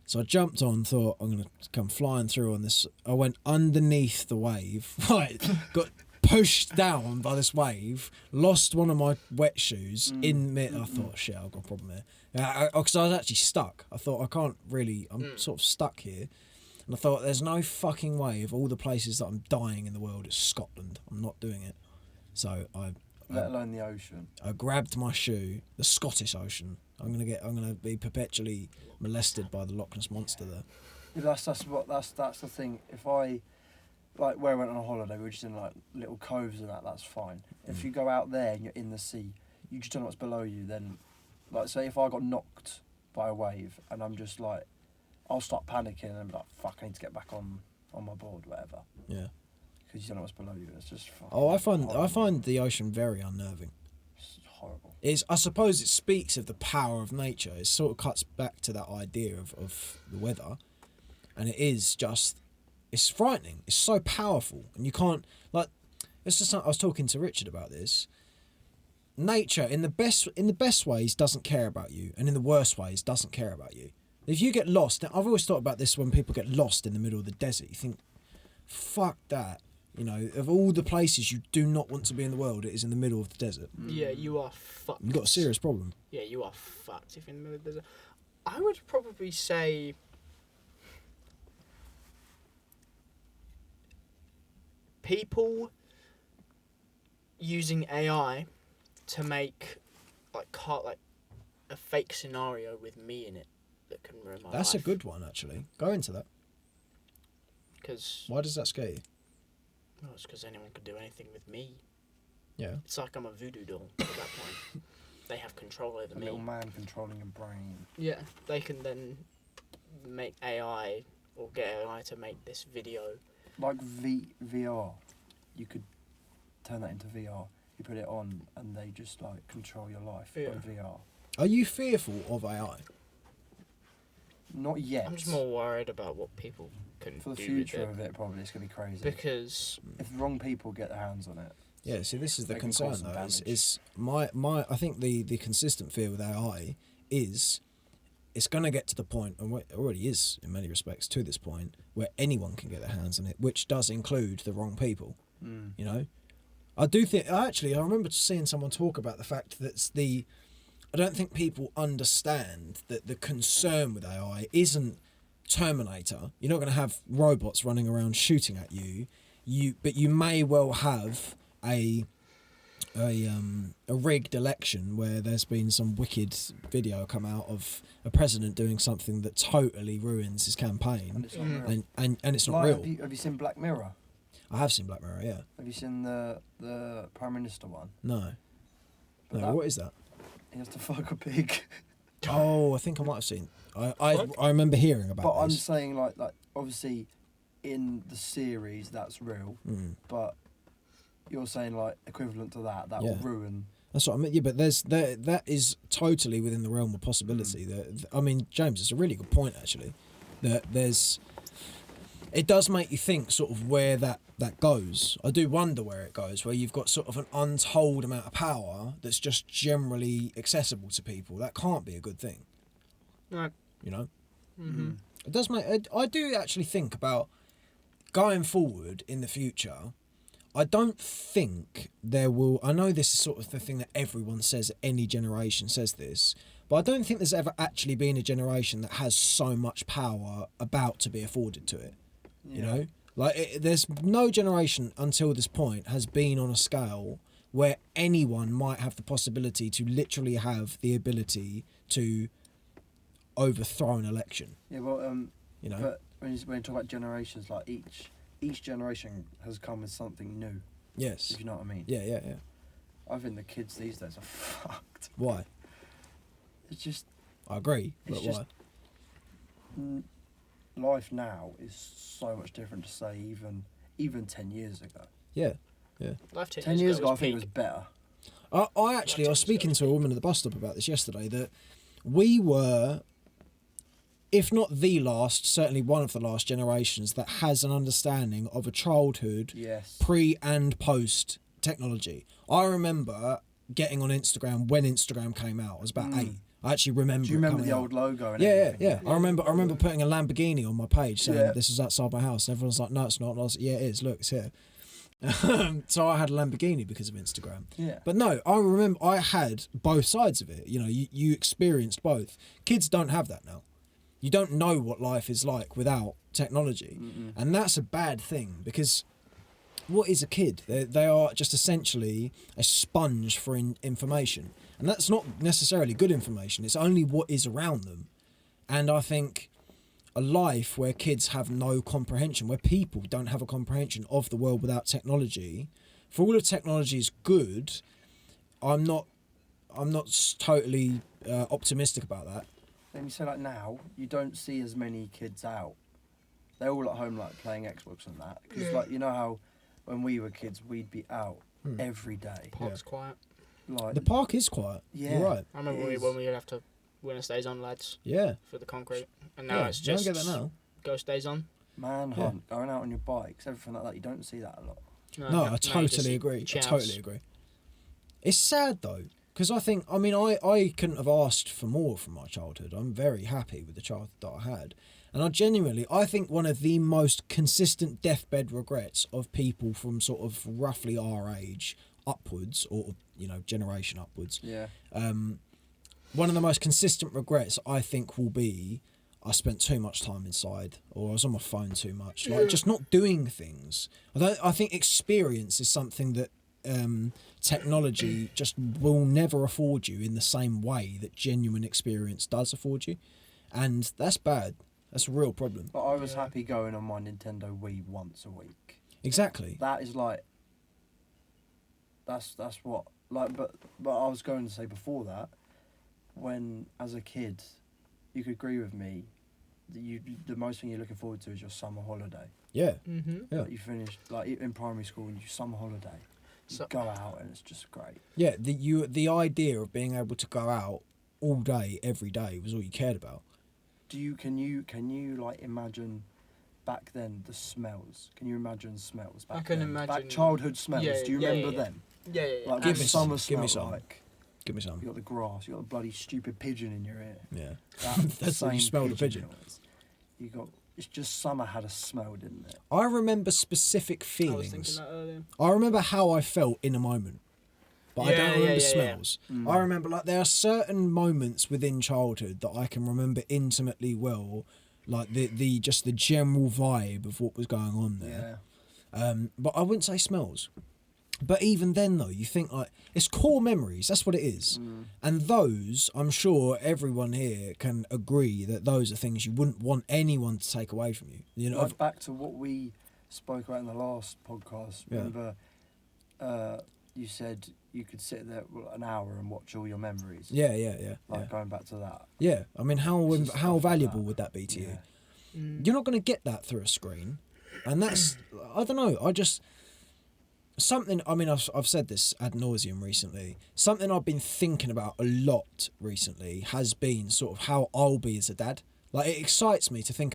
So I jumped on, thought, I'm going to come flying through on this. I went underneath the wave, right? Got pushed down by this wave, lost one of my wet shoes in mid. I thought, shit, I've got a problem here. Because I was actually stuck. I thought, I can't really, I'm sort of stuck here. And I thought, there's no fucking way of all the places that I'm dying in the world, it's Scotland. I'm not doing it. So let alone the ocean. I grabbed my shoe, the Scottish Ocean. I'm gonna be perpetually molested by the Loch Ness monster there. Yeah, that's the thing. If I like where I went on a holiday, we were just in like little coves and that's fine. If you go out there and you're in the sea, you just don't know what's below you. Then, like, say if I got knocked by a wave and I'm just like, I'll start panicking and I'm like, fuck, I need to get back on my board, whatever. Yeah. Because you don't know what's below you. It's just fucking I find the ocean very unnerving. It's horrible. I suppose it speaks of the power of nature. It sort of cuts back to that idea of the weather, and it's frightening. It's so powerful, and you can't like. It's just I was talking to Richard about this. Nature, in the best ways, doesn't care about you, and in the worst ways, doesn't care about you. If you get lost, I've always thought about this when people get lost in the middle of the desert. You think, fuck that. You know, of all the places you do not want to be in the world, it is in the middle of the desert. Yeah, you are fucked. You've got a serious problem. Yeah, you are fucked if you're in the middle of the desert. I would probably say people using AI to make like a fake scenario with me in it that can ruin my life. That's a good one, actually. Go into that. Because why does that scare you? well, it's because anyone could do anything with me. Yeah. It's like I'm a voodoo doll at that point. They have control over A me. little man controlling a brain. Yeah, they can then make AI or get AI to make this video. Like VR, you could turn that into VR. You put it on and they just like control your life on VR. Are you fearful of AI? Not yet. I'm just more worried about what people can For the do future with of it, probably it's gonna be crazy. Because if the wrong people get their hands on it. Yeah, see, this is the They can concern cause some though. damage. Is my I think the consistent fear with AI is it's going to get to the point, and it already is in many respects to this point, where anyone can get their hands on it, which does include the wrong people. You know, I do think I remember seeing someone talk about the fact that I don't think people understand that the concern with AI isn't Terminator. You're not going to have robots running around shooting at you. But you may well have a rigged election where there's been some wicked video come out of a president doing something that totally ruins his campaign, And it's not real. and it's not Like, real. Have you seen Black Mirror? I have seen Black Mirror, yeah. Have you seen the Prime Minister one? No. But No, what is that? He has to fuck a pig. Oh, I think I might have seen. I remember hearing about But I'm this. saying like obviously in the series that's real, but you're saying like equivalent to that will Yeah. ruin. That's what I mean. Yeah, but that is totally within the realm of possibility. I mean, James, it's a really good point actually. That it does make you think sort of where that goes. I do wonder where it goes, where you've got sort of an untold amount of power that's just generally accessible to people. That can't be a good thing. Right. You know? Mm-hmm. It does make... I do actually think about going forward in the future. I don't think there will... I know this is sort of the thing that everyone says, any generation says this, but I don't think there's ever actually been a generation that has so much power about to be afforded to it. You know, like there's no generation until this point has been on a scale where anyone might have the possibility to literally have the ability to overthrow an election. Yeah, well, you know, but when you talk about generations, like each generation has come with something new. Yes. If you know what I mean. Yeah. I think the kids these days are fucked. Why? It's just. I agree, but just, why? Life now is so much different to say even 10 years ago. Yeah. Life 10 years ago I think it was better. I was speaking to a woman at the bus stop about this yesterday, that we were if not the last, certainly one of the last generations that has an understanding of a childhood pre and post technology. I remember getting on Instagram when Instagram came out. I was about 8. I actually remember. Do you remember the old logo? And everything? I remember putting a Lamborghini on my page saying this is outside my house. And everyone's like, no, it's not. And I was like, yeah, it is. Look, it's here. So I had a Lamborghini because of Instagram. Yeah. But no, I remember I had both sides of it. You know, you experienced both. Kids don't have that now. You don't know what life is like without technology. And that's a bad thing because what is a kid? They are just essentially a sponge for information. And that's not necessarily good information. It's only what is around them. And I think a life where kids have no comprehension, where people don't have a comprehension of the world without technology, for all of technology is good, I'm not totally optimistic about that. Then you say like now, you don't see as many kids out. They're all at home like playing Xbox and that. Because like, you know how when we were kids, we'd be out every day. Park's quiet. Like, the park is quiet. Yeah. You're right. I remember when we would have to winner stays on, lads. Yeah. For the concrete. And now it's just you don't get that now. go stays on. Manhunt, going out on your bikes, everything like that. You don't see that a lot. No, I totally agree. I totally agree. It's sad though, because I couldn't have asked for more from my childhood. I'm very happy with the childhood that I had. And I think one of the most consistent deathbed regrets of people from sort of roughly our age upwards, or, you know, generation upwards. Yeah. One of the most consistent regrets I think will be I spent too much time inside, or I was on my phone too much, like just not doing things. I think experience is something that technology just will never afford you in the same way that genuine experience does afford you, and that's bad. That's a real problem. But I was happy going on my Nintendo Wii once a week. Exactly. That is like. That's what like, but I was going to say before that, when as a kid, you could agree with me. The most thing you're looking forward to is your summer holiday. Yeah. Yeah. Like you finished like in primary school and your summer holiday. You go out and it's just great. Yeah, the idea of being able to go out all day, every day was all you cared about. Can you like imagine back then the smells? Can you imagine smells back then? I can imagine. Back childhood smells. Do you remember them? Yeah. Like Give what me summer some. Give me smelled some. like. Give me some. You got the grass. You got the bloody stupid pigeon in your ear. Yeah. That's what you smelled, a pigeon. You got. It's just summer had a smell, didn't it? I remember specific feelings. I was thinking that earlier. I remember how I felt in a moment, but I don't remember smells. Mm. I remember like there are certain moments within childhood that I can remember intimately well, like the just the general vibe of what was going on there. Yeah. But I wouldn't say smells. But even then, though, you think like it's core memories. That's what it is. And those, I'm sure everyone here can agree that those are things you wouldn't want anyone to take away from you. You know, like back to what we spoke about in the last podcast. Remember, you said you could sit there an hour and watch all your memories. Yeah. Going back to that. Yeah, I mean, how valuable would that be to you? You're not going to get that through a screen, and that's I don't know. Something, I mean, I've said this ad nauseum recently. Something I've been thinking about a lot recently has been sort of how I'll be as a dad. Like, it excites me to think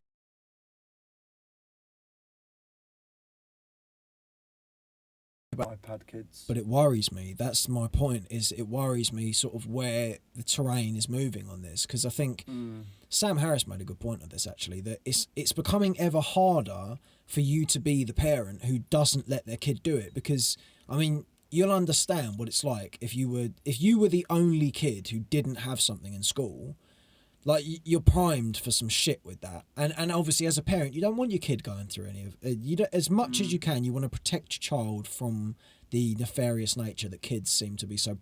about iPad kids. But it worries me. That's my point, is it worries me sort of where the terrain is moving on this. Because I think Sam Harris made a good point on this, actually, that it's becoming ever harder for you to be the parent who doesn't let their kid do it. Because, I mean, you'll understand what it's like if you were the only kid who didn't have something in school. Like, you're primed for some shit with that, and obviously as a parent you don't want your kid going through any of you don't, as much as you can. You want to protect your child from the nefarious nature that kids seem to be so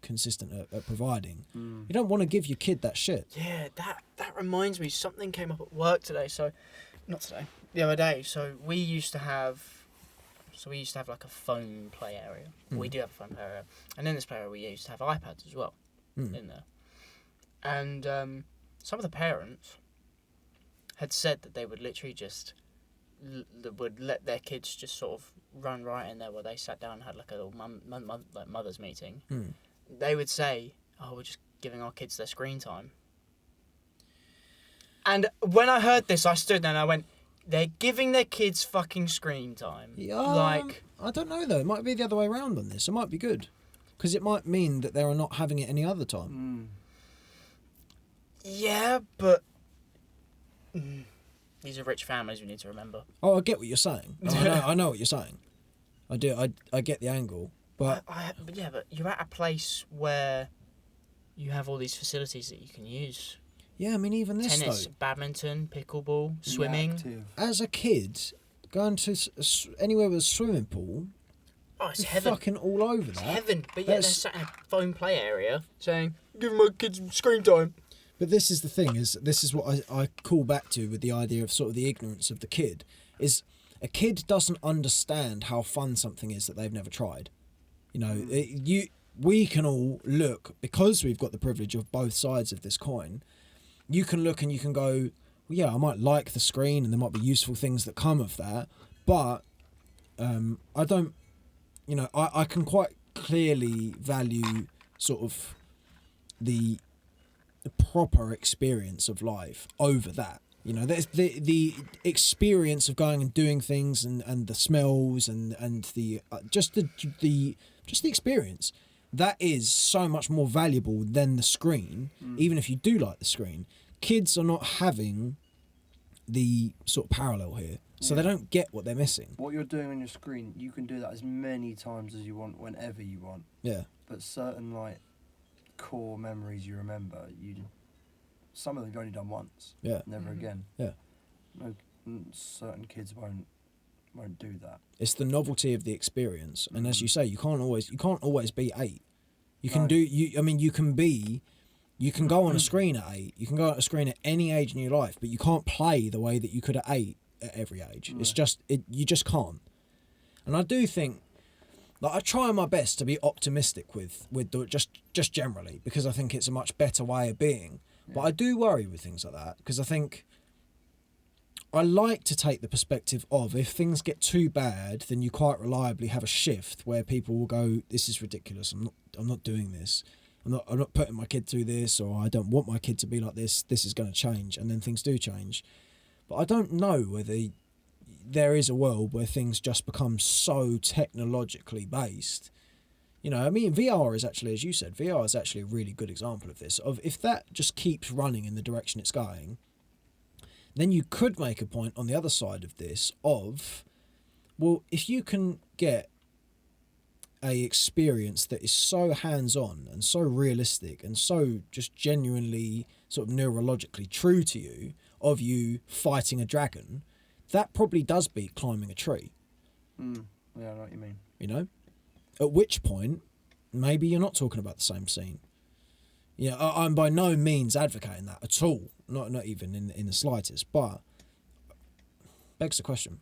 consistent at providing. You don't want to give your kid that shit. Yeah, that reminds me, something came up at work today. So, not today, the other day. So we used to have like a phone play area. We do have a phone play area, and in this play area we used to have iPads as well in there. And some of the parents had said that they would literally just would let their kids just sort of run right in there while they sat down and had like a little mother's meeting. They would say, "Oh, we're just giving our kids their screen time." And when I heard this, I stood there and I went, they're giving their kids fucking screen time. Like, I don't know though. It might be the other way around on this. It might be good, because it might mean that they're not having it any other time. Yeah, but these are rich families. We need to remember. Oh, I get what you're saying. I know what you're saying. I do. I get the angle, but but you're at a place where you have all these facilities that you can use. yeah, I mean, even this Tennis, though. badminton, pickleball, swimming. As a kid, going to anywhere with a swimming pool, Oh, it's you're heaven. fucking all over It's that. heaven. But yet they're sat in a phone play area saying, give my kids screen time. But this is the thing, this is what I call back to with the idea of sort of the ignorance of the kid, is a kid doesn't understand how fun something is that they've never tried. You know, we can all look, because we've got the privilege of both sides of this coin, you can look and you can go, well, yeah, I might like the screen and there might be useful things that come of that, but I don't, you know, I can quite clearly value sort of the proper experience of life over that. You know, there's the experience of going and doing things and the smells and the just the experience. That is so much more valuable than the screen, even if you do like the screen. Kids are not having the sort of parallel here, so they don't get what they're missing. What you're doing on your screen, you can do that as many times as you want, whenever you want. Yeah. But certain, like, core memories you remember, some of them you've only done once. Yeah. Never again. Yeah. No, certain kids won't do that. It's the novelty of the experience, and as you say, you can't always be 8. You can you can go on a screen at 8. You can go on a screen at any age in your life, but you can't play the way that you could at 8 at every age. It's just you just can't. And I do think, like, I try my best to be optimistic with just generally, because I think it's a much better way of being. Yeah. But I do worry with things like that, because I think I like to take the perspective of, if things get too bad, then you quite reliably have a shift where people will go, this is ridiculous, I'm not doing this. I'm not putting my kid through this, or I don't want my kid to be like this. This is going to change, and then things do change. But I don't know whether there is a world where things just become so technologically based. You know, I mean, VR is actually, as you said, VR is actually a really good example of this. Of if that just keeps running in the direction it's going, then you could make a point on the other side of this of, well, if you can get a experience that is so hands-on and so realistic and so just genuinely sort of neurologically true to you, of you fighting a dragon, that probably does beat climbing a tree. Yeah, I know what you mean. You know? At which point, maybe you're not talking about the same scene. Yeah, I'm by no means advocating that at all. Not even in the slightest, but begs the question.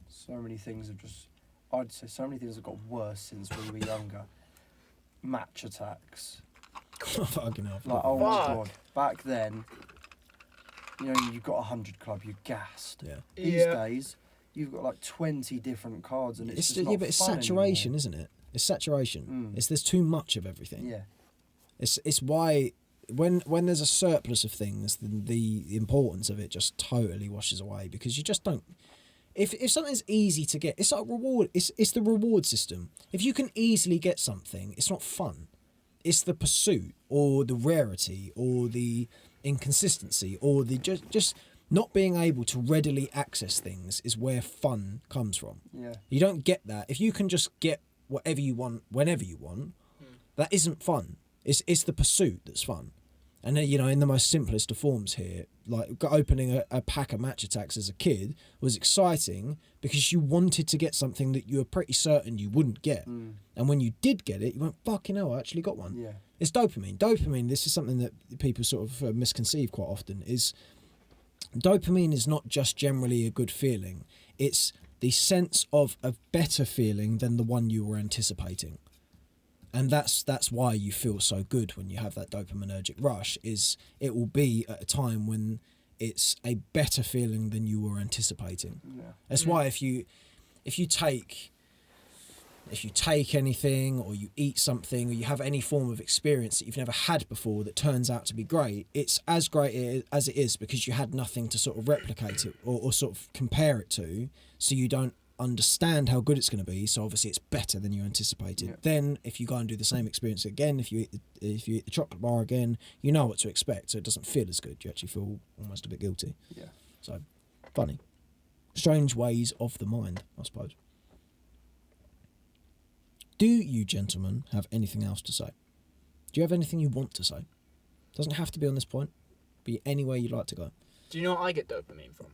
So many things I'd say so many things have got worse since we were younger. Match attacks. Fucking hell. Like, oh my God. Back then, you know, you've got 100 club, you're gassed. Yeah. These days, you've got like 20 different cards, and it's just not but it's fun saturation, anymore. isn't it? It's saturation. There's too much of everything. Yeah. It's why when there's a surplus of things, then the importance of it just totally washes away, because you just don't. If something's easy to get, it's like reward. It's the reward system. If you can easily get something, it's not fun. It's the pursuit, or the rarity, or the inconsistency, or the just not being able to readily access things is where fun comes from. Yeah. You don't get that if you can just get whatever you want whenever you want. That isn't fun. It's the pursuit that's fun. And then, you know, in the most simplest of forms here, like opening a pack of match attacks as a kid was exciting because you wanted to get something that you were pretty certain you wouldn't get. And when you did get it, you went, fucking hell, I actually got one. Yeah. It's dopamine. Dopamine, this is something that people sort of misconceive quite often, is dopamine is not just generally a good feeling. It's the sense of a better feeling than the one you were anticipating. And that's why you feel so good when you have that dopaminergic rush, is it will be at a time when it's a better feeling than you were anticipating. Yeah. That's why if you take, if you take anything or you eat something or you have any form of experience that you've never had before that turns out to be great, it's as great as it is because you had nothing to sort of replicate it or sort of compare it to, so you don't understand how good it's going to be, so obviously it's better than you anticipated. Then if you go and do the same experience again, if you eat the chocolate bar again, you know what to expect, so it doesn't feel as good. You actually feel almost a bit guilty. So funny, strange ways of the mind, I suppose. Do you gentlemen have anything else to say? Do you have anything you want to say? Doesn't have to be on this point. Be anywhere you'd like to go. Do you know what I get dopamine from?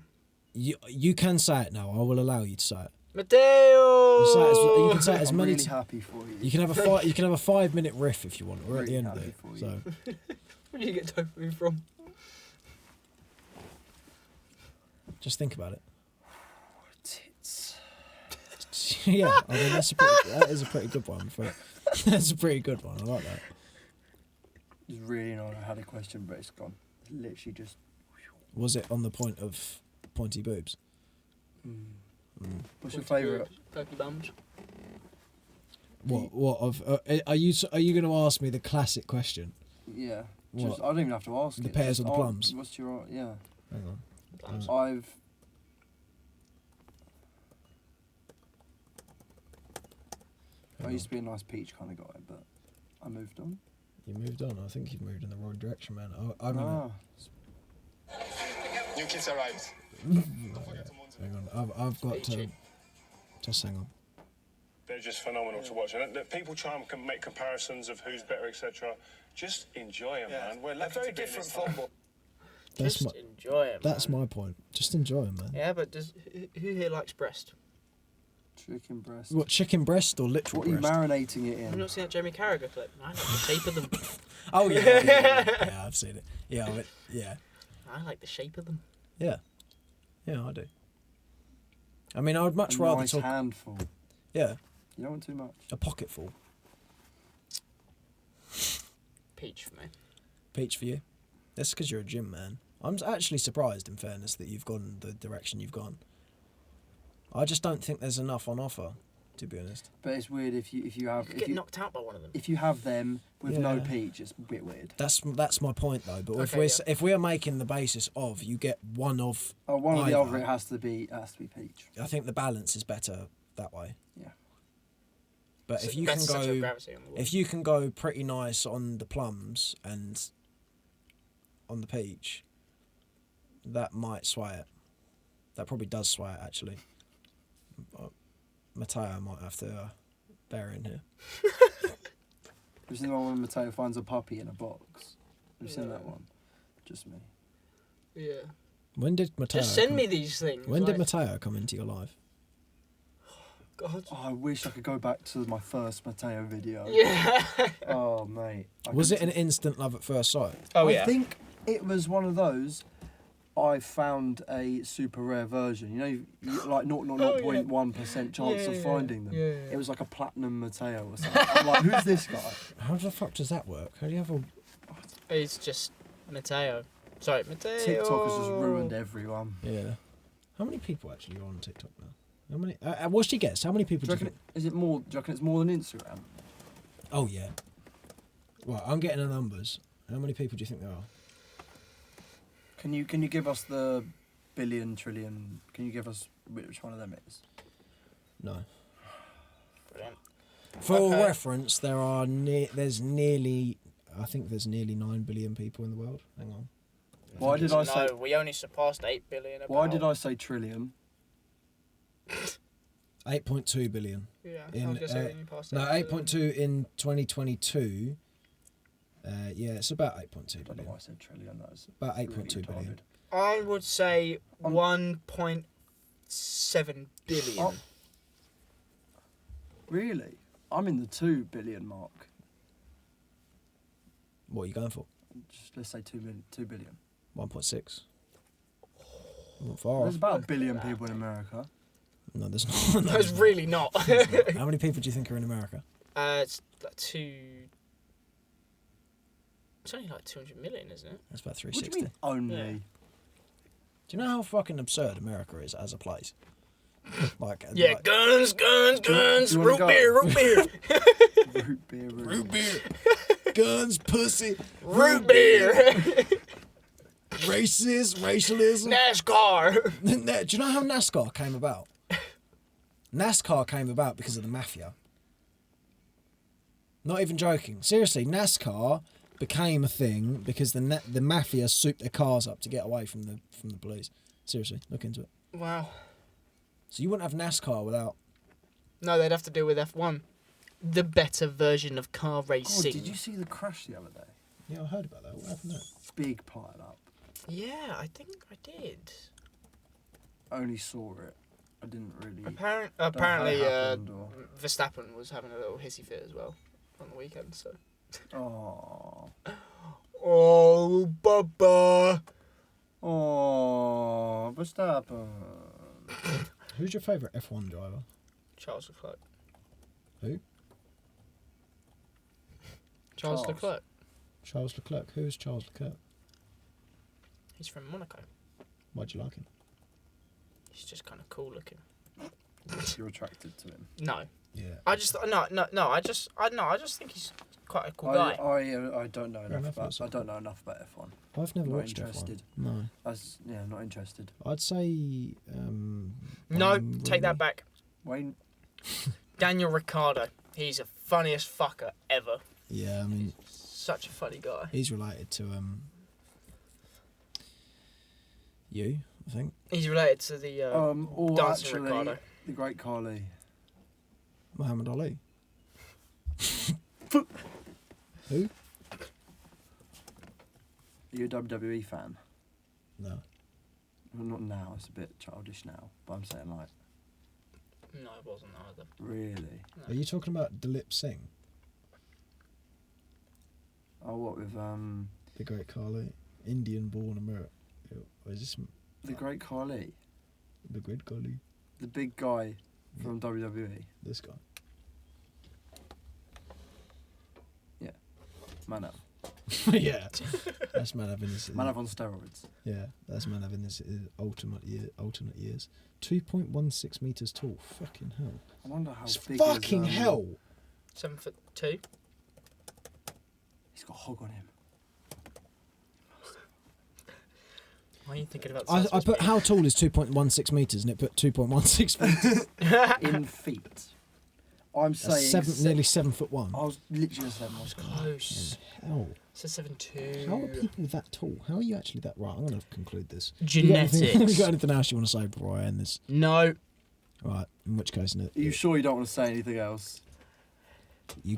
You can say it now. I will allow you to say it. Mateo. You can say it as I'm many. really happy for you. You can have a 5-minute riff if you want. We're Really at the end of happy it. for So Where do you get dopamine from? just think about it. Tits. Yeah, I mean that is a pretty good one. That's a pretty good one. I like that. It's really not. I had a question, but it's gone. It's literally just. Was it on the point of pointy boobs? What's your favourite? Perky bums. What of? Are you going to ask me the classic question? Yeah. What? Just, I don't even have to ask The it. pears Just or the plums? What's your yeah? Hang on. Plums. I used to be a nice peach kind of guy, but I moved on. You moved on. I think you've moved in the wrong direction, man. I remember. New kids arrived. Hang on. I've got to. Peachy. Just hang on. They're just phenomenal to watch. And people try and make comparisons of who's better, etc. Just enjoy them, man. We're lucky very to be in different this time. football. That's Just enjoy it. That's man. my point. Just enjoy them, man. Yeah, but who here likes breast? Chicken breast. What, chicken breast or literal What are you breast? marinating it Have you in? not seen that Jeremy Carragher clip? I like the shape of them. Oh yeah, I've seen it. Yeah, I like the shape of them. yeah, I do. I mean, I would much A rather nice talk. handful. Yeah, You don't want too much. a pocketful. Peach for me. Peach for you. That's because you're a gym man. I'm actually surprised, in fairness, that you've gone the direction you've gone. I just don't think there's enough on offer, to be honest. But it's weird if you have You get knocked out by one of them. if you have them with no Yeah. peach, it's a bit weird. That's my point though. But Okay, if we are making the basis of you get one of, Oh, one or the either, other, it has to be peach. I think the balance is better that way. Yeah. But So if you that's can such a go, gravity on the wall. if you can go pretty nice on the plums and on the peach, that might sway it. That probably does sway it actually. Mateo might have to bear in here. Have you seen the one when Mateo finds a puppy in a box? Have you seen that one? Just me. Yeah. When did Mateo? Just send me these things. When did like- Mateo come into your life? God. Oh, I wish I could go back to my first Mateo video. Yeah. Oh, mate. Was it an instant love at first sight? Oh I yeah. think it was one of those. I found a super rare version. You know, like 0.1% chance of finding them. Yeah. It was like a platinum Mateo or something. I'm like, who's this guy? How the fuck does that work? How do you have a? It's just Mateo. Sorry, Mateo. TikTok has just ruined everyone. Yeah. How many people actually are on TikTok now? How many? What's your guess? How many people Do do you you reckon, think? is it more? Do you reckon it's more than Instagram? Oh yeah. Right, I'm getting the numbers. How many people do you think there are? Can you give us the billion, trillion? Can you give us which one of them it is? No. Brilliant. For Okay. reference, there's nearly 9 billion people in the world. Hang on. Why did I say? No, we only surpassed 8 billion. Why did I say trillion? 8.2 billion. Yeah, I In, was gonna say you passed No, 8 8.2 in 2022. Yeah, it's about 8.2 I don't know billion. why I said trillion. That was About really 8.2 billion. retarded. I would say 1.7 billion. Oh. Really? I'm in the 2 billion mark. What are you going for? Just let's say 2 billion. 1.6. Not far There's off. about a billion people in America. No, there's not. That's really not. How many people do you think are in America? It's like It's only like 200 million, isn't it? That's about What do you 360. mean only? Yeah. Do you know how fucking absurd America is as a place? Like, Yeah, like, guns, you wanna root go? beer. Root beer. guns, pussy, Root beer. racist, racialism. NASCAR. Do you know how NASCAR came about? NASCAR came about because of the mafia. Not even joking. Seriously, NASCAR became a thing because the mafia souped their cars up to get away from the police. Seriously, look into it. Wow. So you wouldn't have NASCAR without... No, they'd have to deal with F1. The better version of car Oh, racing. did you see the crash the other day? Yeah, I heard about that. What happened there? Big pile up. Yeah, I think I did. I only saw it. I didn't really. Apparently, happened, or- Verstappen was having a little hissy fit as well on the weekend. So. Oh. Oh, Bubba. Oh, Verstappen. Who's your favourite F1 driver? Charles Leclerc. Who? Charles Leclerc. Charles Leclerc. Who's Charles Leclerc? He's from Monaco. Why'd you like him? He's just kind of cool looking. You're attracted to him. No, Yeah. I just I just think he's quite a cool guy. I don't know Fair enough enough, about. that's I don't know enough about F1. I've never Not watched interested. F1. No. Not interested. I'd say... No, take that back. Wayne. Daniel Ricciardo. He's the funniest fucker ever. Yeah, I mean... Such a funny guy. He's related to... you, I think. He's related to the dancing Actually, Ricciardo. the great Carly. Muhammad Ali. Who? Are you a WWE fan? No. Well, not now. It's a bit childish now. But I'm saying like. No, it wasn't either. Really? Are you talking about Dilip Singh? Oh, what with The great Carly? Indian-born American. Or is this... the great Carly? The great Carly? The big guy from WWE. This guy. Manav. Yeah. That's Manav in his... Manav on steroids. Yeah, that's Manav in his alternate years. 2.16 metres tall. Fucking hell. I wonder how It's big. fucking hell. 7'2". He's got a hog on him. Why are you thinking about? I put how tall is 2.16 metres and it put 2.16 metres. In feet. I'm saying Nearly 7'1". I was literally 7. I was Close. Hell. It's a 7'2". How are people that tall? How are you actually that... Right, I'm going to conclude this. Genetics. You got anything else you want to say before I end this? No. Right, in which case... Are you sure you don't want to say anything else? You